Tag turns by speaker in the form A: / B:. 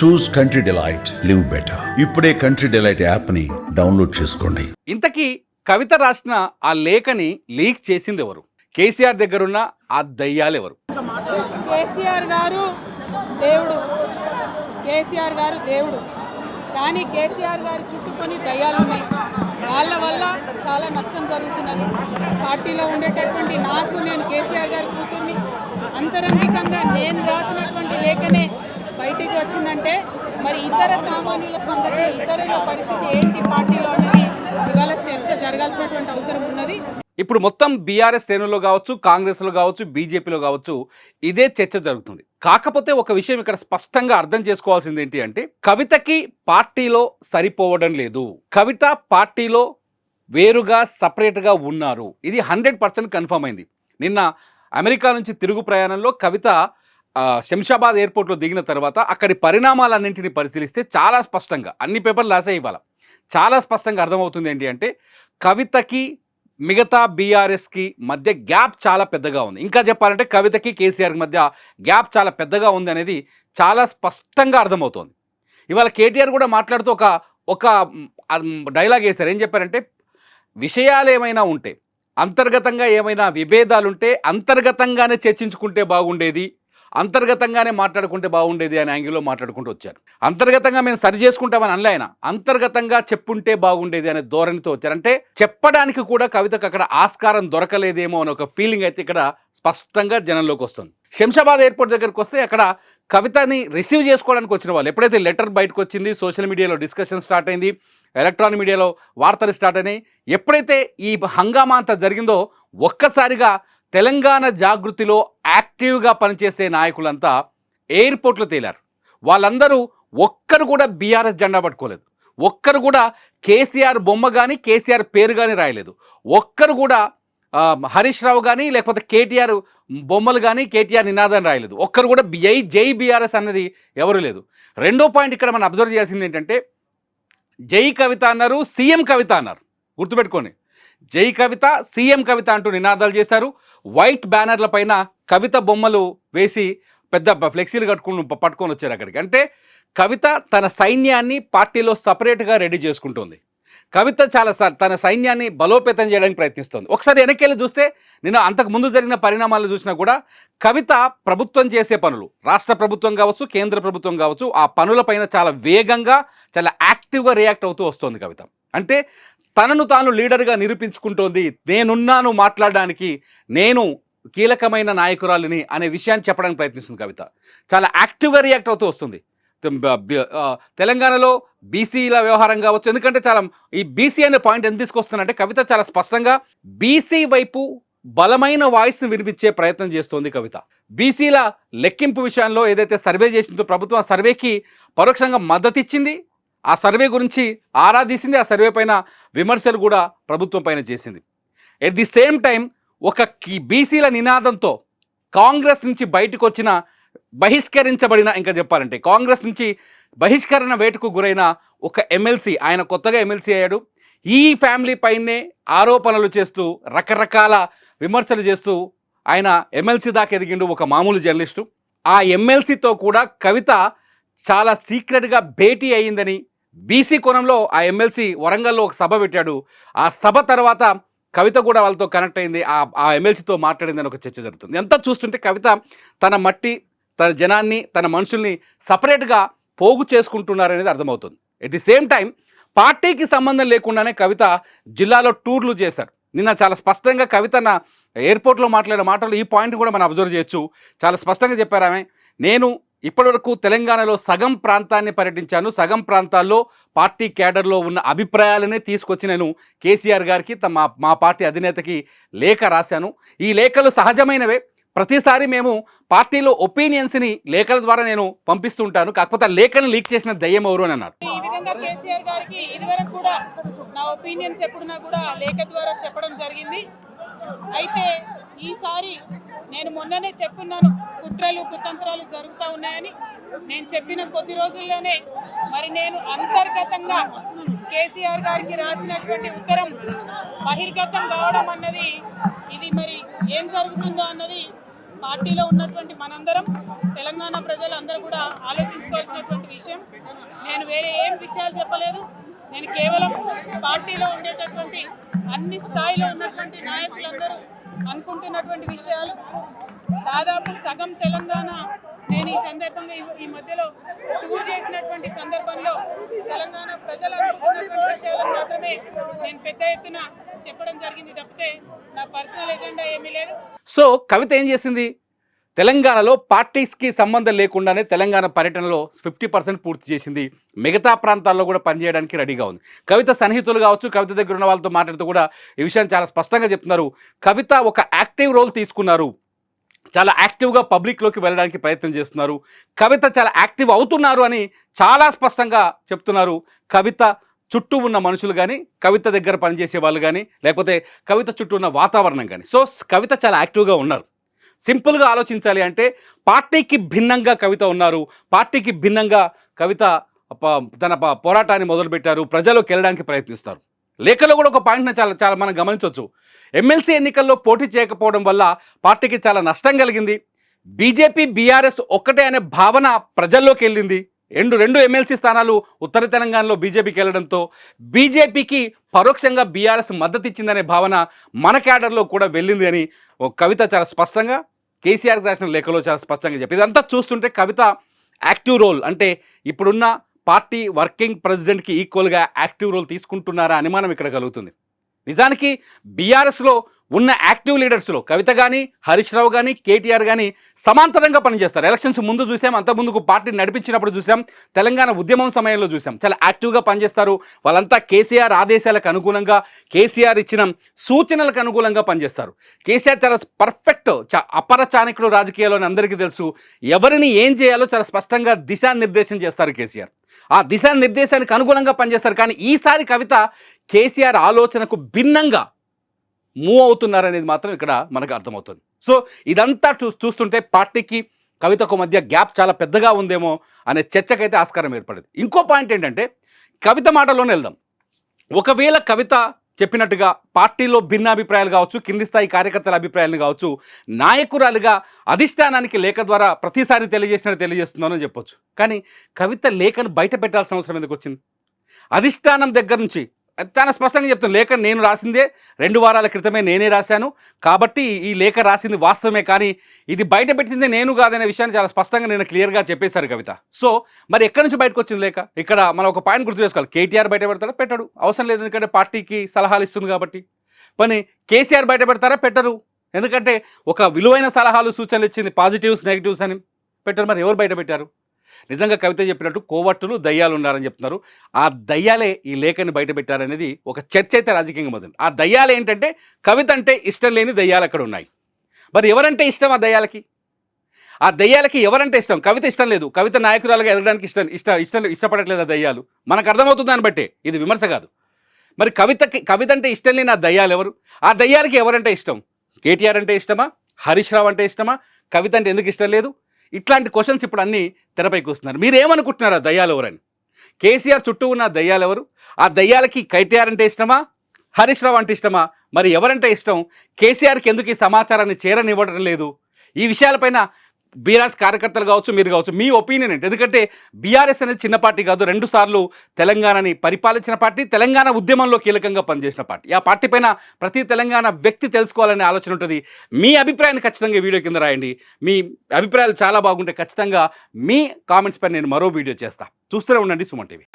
A: చూస్ country delight, live better. ఇప్పుడే country delight app ని download చేసుకోండి.
B: ఇంతకీ కవిత రాసిన ఆ లేఖని లీక్ చేసింది ఎవరు? కేసీఆర్ దగ్గరున్న ఆ దయ్యాలు ఎవరు?
C: కేసీఆర్ గారు దేవుడు, కేసీఆర్ గారు దేవుడు. కానీ కేసీఆర్ గారి చుట్టూ కొన్ని దయ్యాలు ఉన్నాయి. వాళ్ళ వల్ల చాలా నష్టం జరుగుతున్నది. పార్టీలో ఉండేటటువంటి నాకు, నేను కేసీఆర్ గారి కూతుర్ని, అంతరంగికంగా నేను రాసినటువంటి లేఖనే బయటికి వచ్చిందంటే మరి ఇతర సామాన్యుల సంగతి, ఇతరుల పరిస్థితి ఏంటి పార్టీలో అనేది ఇవాళ చర్చ జరగాల్సినటువంటి అవసరం ఉన్నది.
B: ఇప్పుడు మొత్తం బీఆర్ఎస్ శ్రేణుల్లో కావచ్చు, కాంగ్రెస్లో కావచ్చు, బీజేపీలో కావచ్చు ఇదే చర్చ జరుగుతుంది. కాకపోతే ఒక విషయం ఇక్కడ స్పష్టంగా అర్థం చేసుకోవాల్సింది ఏంటి అంటే, కవితకి పార్టీలో సరిపోవడం లేదు. కవిత పార్టీలో వేరుగా సపరేట్గా ఉన్నారు. ఇది 100% కన్ఫర్మ్ అయింది. నిన్న అమెరికా నుంచి తిరుగు ప్రయాణంలో కవిత శంషాబాద్ ఎయిర్పోర్ట్లో దిగిన తర్వాత అక్కడి పరిణామాలన్నింటినీ పరిశీలిస్తే చాలా స్పష్టంగా, అన్ని పేపర్లు రాసే ఇవాళ చాలా స్పష్టంగా అర్థమవుతుంది ఏంటి అంటే, కవితకి మిగతా బీఆర్ఎస్కి మధ్య గ్యాప్ చాలా పెద్దగా ఉంది. ఇంకా చెప్పాలంటే కవితకి కేసీఆర్కి మధ్య గ్యాప్ చాలా పెద్దగా ఉంది అనేది చాలా స్పష్టంగా అర్థమవుతోంది. ఇవాళ కేటీఆర్ కూడా మాట్లాడుతూ ఒక డైలాగ్ వేశారు. ఏం చెప్పారంటే, విషయాలు ఏమైనా ఉంటే, అంతర్గతంగా ఏమైనా విభేదాలుంటే అంతర్గతంగానే చర్చించుకుంటే బాగుండేది, అంతర్గతంగానే మాట్లాడుకుంటే బాగుండేది అనే యాంగిల్లో మాట్లాడుకుంటూ వచ్చారు. అంతర్గతంగా మేము సరి చేసుకుంటామని అనలే ఆయన, అంతర్గతంగా చెప్పుంటే బాగుండేది అనే ధోరణితో వచ్చారు. అంటే చెప్పడానికి కూడా కవితకు అక్కడ ఆస్కారం దొరకలేదేమో అనే ఒక ఫీలింగ్ అయితే ఇక్కడ స్పష్టంగా జనంలోకి వస్తుంది. శంషాబాద్ ఎయిర్పోర్ట్ దగ్గరికి వస్తే అక్కడ కవితని రిసీవ్ చేసుకోవడానికి వచ్చిన వాళ్ళు, ఎప్పుడైతే లెటర్ బయటకు వచ్చింది, సోషల్ మీడియాలో డిస్కషన్ స్టార్ట్ అయింది, ఎలక్ట్రానిక్ మీడియాలో వార్తలు స్టార్ట్ అయినాయి, ఎప్పుడైతే ఈ హంగామా అంతా జరిగిందో ఒక్కసారిగా తెలంగాణ జాగృతిలో యాక్టివ్గా పనిచేసే నాయకులంతా ఎయిర్పోర్ట్లో తేలారు. వాళ్ళందరూ ఒక్కరు కూడా బీఆర్ఎస్ జెండా పట్టుకోలేదు, ఒక్కరు కూడా కేసీఆర్ బొమ్మ కానీ కేసీఆర్ పేరు కానీ రాయలేదు, ఒక్కరు కూడా హరీష్ రావు కానీ లేకపోతే కేటీఆర్ బొమ్మలు కానీ కేటీఆర్ నినాదం రాయలేదు, ఒక్కరు కూడా జై బీఆర్ఎస్ అన్నది ఎవరు లేదు. రెండో పాయింట్ ఇక్కడ మనం అబ్జర్వ్ చేయాల్సింది ఏంటంటే, జై కవిత అన్నారు, సీఎం కవిత అన్నారు. గుర్తుపెట్టుకోండి, జై కవిత, సీఎం కవిత అంటూ నినాదాలు చేశారు. వైట్ బ్యానర్ల పైన కవిత బొమ్మలు వేసి పెద్ద ఫ్లెక్సీలు పట్టుకొని వచ్చారు అక్కడికి. అంటే కవిత తన సైన్యాన్ని పార్టీలో సపరేట్గా రెడీ చేసుకుంటుంది. కవిత తన సైన్యాన్ని బలోపేతం చేయడానికి ప్రయత్నిస్తుంది. ఒకసారి వెనక్కి చూస్తే, నేను అంతకు ముందు జరిగిన పరిణామాలు చూసినా కూడా కవిత ప్రభుత్వం చేసే పనులు, రాష్ట్ర ప్రభుత్వం కావచ్చు, కేంద్ర ప్రభుత్వం కావచ్చు, ఆ పనులపైన చాలా వేగంగా, చాలా యాక్టివ్గా రియాక్ట్ అవుతూ వస్తుంది కవిత. అంటే తనను తాను లీడర్గా నిరూపించుకుంటోంది, నేనున్నాను మాట్లాడడానికి, నేను కీలకమైన నాయకురాలిని అనే విషయాన్ని చెప్పడానికి ప్రయత్నిస్తుంది కవిత. చాలా యాక్టివ్గా రియాక్ట్ అవుతూ వస్తుంది. తెలంగాణలో బీసీల వ్యవహారం కావచ్చు, ఎందుకంటే చాలా ఈ బీసీ అనే పాయింట్ ఎందుకు తీసుకొస్తున్నానంటే, కవిత చాలా స్పష్టంగా బీసీ వైపు బలమైన వాయిస్ని వినిపించే ప్రయత్నం చేస్తోంది కవిత. బీసీల లెక్కింపు విషయంలో ఏదైతే సర్వే చేసిందో ప్రభుత్వం, ఆ సర్వేకి పరోక్షంగా మద్దతు ఇచ్చింది, ఆ సర్వే గురించి ఆరాధించింది, ఆ సర్వే పైన విమర్శలు కూడా ప్రభుత్వం పైన చేసింది. ఎట్ ది సేమ్ టైం ఒక బీసీల నినాదంతో కాంగ్రెస్ నుంచి బయటకు వచ్చిన, బహిష్కరించబడిన, ఇంకా చెప్పాలంటే కాంగ్రెస్ నుంచి బహిష్కరణ వేటుకు గురైన ఒక ఎమ్మెల్సీ, ఆయన కొత్తగా ఎమ్మెల్సీ అయ్యాడు. ఈ ఫ్యామిలీ పైనే ఆరోపణలు చేస్తూ, రకరకాల విమర్శలు చేస్తూ ఆయన ఎమ్మెల్సీ దాకా ఎదిగిండు, ఒక మామూలు జర్నలిస్టు. ఆ ఎమ్మెల్సీతో కూడా కవిత చాలా సీక్రెట్గా భేటీ అయ్యిందని, బీసీ కోణంలో ఆ ఎమ్మెల్సీ వరంగల్లో ఒక సభ పెట్టాడు. ఆ సభ తర్వాత కవిత కూడా వాళ్ళతో కనెక్ట్ అయింది, ఆ ఎమ్మెల్సీతో మాట్లాడిందని ఒక చర్చ జరుగుతుంది. ఎంత చూస్తుంటే కవిత తన మట్టి, తన జనాన్ని, తన మనుషుల్ని సపరేట్గా పోగు చేసుకుంటున్నారనేది అర్థమవుతుంది. ఎట్ ది సేమ్ టైం పార్టీకి సంబంధం లేకుండానే కవిత జిల్లాలో టూర్లు చేశారు. నిన్న చాలా స్పష్టంగా కవిత ఎయిర్పోర్ట్లో మాట్లాడిన మాటలు ఈ పాయింట్ కూడా మనం అబ్జర్వ్ చేయొచ్చు. చాలా స్పష్టంగా చెప్పారు ఆమె, నేను ఇప్పటివరకు తెలంగాణలో సగం ప్రాంతాన్ని పర్యటించాను, సగం ప్రాంతాల్లో పార్టీ క్యాడర్లో ఉన్న అభిప్రాయాలనే తీసుకొచ్చి నేను కేసీఆర్ గారికి, మా పార్టీ అధినేతకి లేఖ రాశాను. ఈ లేఖలు సహజమైనవే, ప్రతిసారి మేము పార్టీలో ఒపీనియన్స్ని లేఖల ద్వారా నేను పంపిస్తూ ఉంటాను, కాకపోతే ఆ లేఖను లీక్ చేసిన దయ్యం ఎవరు అని అన్నారు.
C: ఈ విధంగా కేసీఆర్ గారికి ఇదివరకు కూడా నా ఒపీనియన్స్ ఎప్పుడున్నా కూడా లేఖ ద్వారా చెప్పడం జరిగింది. అయితే ఈసారి నేను మొన్ననే చెప్పున్నాను, కుట్రలు కుతంత్రాలు జరుగుతూ ఉన్నాయని. నేను చెప్పిన కొద్ది రోజుల్లోనే మరి నేను అంతర్గతంగా కేసీఆర్ గారికి రాసినటువంటి ఉత్తరం బహిర్గతం కావడం అన్నది, ఇది మరి ఏం జరుగుతుందో అన్నది పార్టీలో ఉన్నటువంటి మనందరం, తెలంగాణ ప్రజలందరూ కూడా ఆలోచించుకోవాల్సినటువంటి విషయం. వేరే ఏం విషయాలు చెప్పలేదు. నేను కేవలం పార్టీలో ఉండేటటువంటి అన్ని స్థాయిలో ఉన్నటువంటి నాయకులందరూ అనుకుంటున్నటువంటి విషయాలు, దాదాపు సగం తెలంగాణ నేను ఈ సందర్భంగా ఈ మధ్యలో టూర్ చేసినటువంటి సందర్భంలో తెలంగాణ ప్రజలు అనుకుంటున్నటువంటి విషయాలను మాత్రమే నేను పెద్ద ఎత్తున చెప్పడం జరిగింది తప్పితే నా పర్సనల్ ఎజెండా ఏమీ లేదు.
B: సో కవిత ఏం చేసింది? తెలంగాణలో పార్టీస్కి సంబంధం లేకుండానే తెలంగాణ పర్యటనలో 50% పూర్తి చేసింది. మిగతా ప్రాంతాల్లో కూడా పనిచేయడానికి రెడీగా ఉంది. కవిత సన్నిహితులు కావచ్చు, కవిత దగ్గర ఉన్న వాళ్ళతో మాట్లాడుతూ కూడా ఈ విషయాన్ని చాలా స్పష్టంగా చెప్తున్నారు. కవిత ఒక యాక్టివ్ రోల్ తీసుకున్నారు, చాలా యాక్టివ్గా పబ్లిక్లోకి వెళ్ళడానికి ప్రయత్నం చేస్తున్నారు, కవిత చాలా యాక్టివ్ అవుతున్నారు అని చాలా స్పష్టంగా చెప్తున్నారు. కవిత చుట్టూ ఉన్న మనుషులు కానీ, కవిత దగ్గర పనిచేసే వాళ్ళు కానీ, లేకపోతే కవిత చుట్టూ ఉన్న వాతావరణం కానీ. సో కవిత చాలా యాక్టివ్గా ఉన్నారు. సింపుల్గా ఆలోచించాలి అంటే పార్టీకి భిన్నంగా కవిత ఉన్నారు, పార్టీకి భిన్నంగా కవిత తన పోరాటాన్ని మొదలుపెట్టారు, ప్రజల్లోకి వెళ్ళడానికి ప్రయత్నిస్తారు. లేఖలో కూడా ఒక పాయింట్ని చాలా మనం గమనించవచ్చు. ఎమ్మెల్సీ ఎన్నికల్లో పోటీ చేయకపోవడం వల్ల పార్టీకి చాలా నష్టం కలిగింది. బీజేపీ బీఆర్ఎస్ ఒక్కటే అనే భావన ప్రజల్లోకి వెళ్ళింది. రెండు ఎమ్మెల్సీ స్థానాలు ఉత్తర తెలంగాణలో బీజేపీకి వెళ్ళడంతో బీజేపీకి పరోక్షంగా బీఆర్ఎస్ మద్దతు ఇచ్చిందనే భావన మన క్యాడర్లో కూడా వెళ్ళింది అని కవిత చాలా స్పష్టంగా కేసీఆర్కి రాసిన లేఖలో చాలా స్పష్టంగా చెప్పి, ఇదంతా చూస్తుంటే కవిత యాక్టివ్ రోల్ అంటే ఇప్పుడున్న పార్టీ వర్కింగ్ ప్రెసిడెంట్కి ఈక్వల్గా యాక్టివ్ రోల్ తీసుకుంటున్నారా అనుమానం ఇక్కడ కలుగుతుంది. నిజానికి బీఆర్ఎస్లో ఉన్న యాక్టివ్ లీడర్స్లో కవిత కానీ, హరీష్ రావు కానీ, కేటీఆర్ కానీ సమాంతరంగా పనిచేస్తారు. ఎలక్షన్స్ ముందు చూసాం, అంతకుముందుకు పార్టీ నడిపించినప్పుడు చూసాం, తెలంగాణ ఉద్యమం సమయంలో చూసాం, చాలా యాక్టివ్గా పనిచేస్తారు. వాళ్ళంతా కేసీఆర్ ఆదేశాలకు అనుగుణంగా, కేసీఆర్ ఇచ్చిన సూచనలకు అనుకూలంగా పనిచేస్తారు. కేసీఆర్ చాలా పర్ఫెక్ట్, అపర చాణక్యుడు రాజకీయాల్లో అందరికీ తెలుసు. ఎవరిని ఏం చేయాలో చాలా స్పష్టంగా దిశానిర్దేశం చేస్తారు కేసీఆర్. ఆ దిశానిర్దేశానికి అనుగుణంగా పనిచేస్తారు. కానీ ఈసారి కవిత కేసీఆర్ ఆలోచనకు భిన్నంగా మూవ్ అవుతున్నారనేది మాత్రం ఇక్కడ మనకు అర్థమవుతుంది. సో ఇదంతా చూస్తుంటే పార్టీకి కవితకు మధ్య గ్యాప్ చాలా పెద్దగా ఉందేమో అనే చర్చకైతే ఆస్కారం ఏర్పడింది. ఇంకో పాయింట్ ఏంటంటే కవిత మాటలోనే వెళ్దాం. ఒకవేళ కవిత చెప్పినట్టుగా పార్టీలో భిన్నాభిప్రాయాలు కావచ్చు, కింది స్థాయి కార్యకర్తల అభిప్రాయాలను కావచ్చు, నాయకురాలుగా అధిష్టానానికి లేఖ ద్వారా ప్రతిసారి తెలియజేస్తున్నానని చెప్పొచ్చు. కానీ కవిత లేఖను బయట పెట్టాల్సిన అవసరం ఎందుకు వచ్చింది? అధిష్టానం దగ్గర నుంచి చాలా స్పష్టంగా చెప్తాను, లేఖ నేను రాసిందే, 2 వారాల క్రితమే నేనే రాశాను, కాబట్టి ఈ లేఖ రాసింది వాస్తవమే, కానీ ఇది బయట పెట్టింది నేను కాదనే విషయాన్ని చాలా స్పష్టంగా నేను క్లియర్గా చెప్పేశారు కవిత. సో మరి ఎక్కడి నుంచి బయటకు వచ్చింది లేఖ? ఇక్కడ మనం ఒక పాయింట్ గుర్తు చేసుకోవాలి. కేటీఆర్ బయట పెడతారా? పెట్టడు, అవసరం లేదు, ఎందుకంటే పార్టీకి సలహాలు ఇస్తుంది కాబట్టి. పని కేసీఆర్ బయట పెడతారా? పెట్టరు, ఎందుకంటే ఒక విలువైన సలహాలు సూచనలు ఇచ్చింది, పాజిటివ్స్ నెగిటివ్స్ అని పెట్టరు. మరి ఎవరు బయట పెట్టారు? నిజంగా కవిత చెప్పినట్టు కోవట్టులు దయ్యాలు ఉన్నారని చెప్తున్నారు. ఆ దయ్యాలే ఈ లేఖని బయట పెట్టారనేది ఒక చర్చ అయితే రాజకీయంగా మొదలు. ఆ దయ్యాలు ఏంటంటే కవిత అంటే ఇష్టం లేని దయ్యాలు అక్కడ ఉన్నాయి. మరి ఎవరంటే ఇష్టం ఆ దయ్యాలకి? ఆ దయ్యాలకి ఎవరంటే ఇష్టం? కవిత ఇష్టం లేదు, కవిత నాయకురాలుగా ఎదగడానికి ఇష్టపడట్లేదు ఆ దయ్యాలు. మనకు అర్థమవుతుంది దాన్ని బట్టే, ఇది విమర్శ కాదు. మరి కవిత అంటే ఇష్టం లేని ఆ దయ్యాలు ఎవరు? ఆ దయ్యాలకి ఎవరంటే ఇష్టం? కేటీఆర్ అంటే ఇష్టమా? హరీష్ రావు అంటే ఇష్టమా? కవిత అంటే ఎందుకు ఇష్టం లేదు? ఇట్లాంటి క్వశ్చన్స్ ఇప్పుడు అన్నీ తెరపైకి వస్తున్నారు. మీరేమనుకుంటున్నారు ఆ దయ్యాలు ఎవరని? కేసీఆర్ చుట్టూ ఉన్న దయ్యాలు ఎవరు? ఆ దయ్యాలకి కేటీఆర్ అంటే ఇష్టమా? హరీష్ రావు అంటే ఇష్టమా? మరి ఎవరంటే ఇష్టం? కేసీఆర్కి ఎందుకు ఈ సమాచారాన్ని చేరనివ్వడం లేదు? ఈ విషయాలపైన బీఆర్ఎస్ కార్యకర్తలు కావచ్చు, మీరు కావచ్చు, మీ ఒపీనియన్ ఏంటి? ఎందుకంటే బీఆర్ఎస్ అనేది చిన్న పార్టీ కాదు, 2 సార్లు తెలంగాణని పరిపాలించిన పార్టీ, తెలంగాణ ఉద్యమంలో కీలకంగా పనిచేసిన పార్టీ. ఆ పార్టీ పైన ప్రతి తెలంగాణ వ్యక్తి తెలుసుకోవాలనే ఆలోచన ఉంటుంది. మీ అభిప్రాయాన్ని ఖచ్చితంగా వీడియో కింద రాయండి. మీ అభిప్రాయాలు చాలా బాగుంటే ఖచ్చితంగా మీ కామెంట్స్ పైన నేను మరో వీడియో చేస్తాను. చూస్తూనే ఉండండి సుమన్ టీవీ.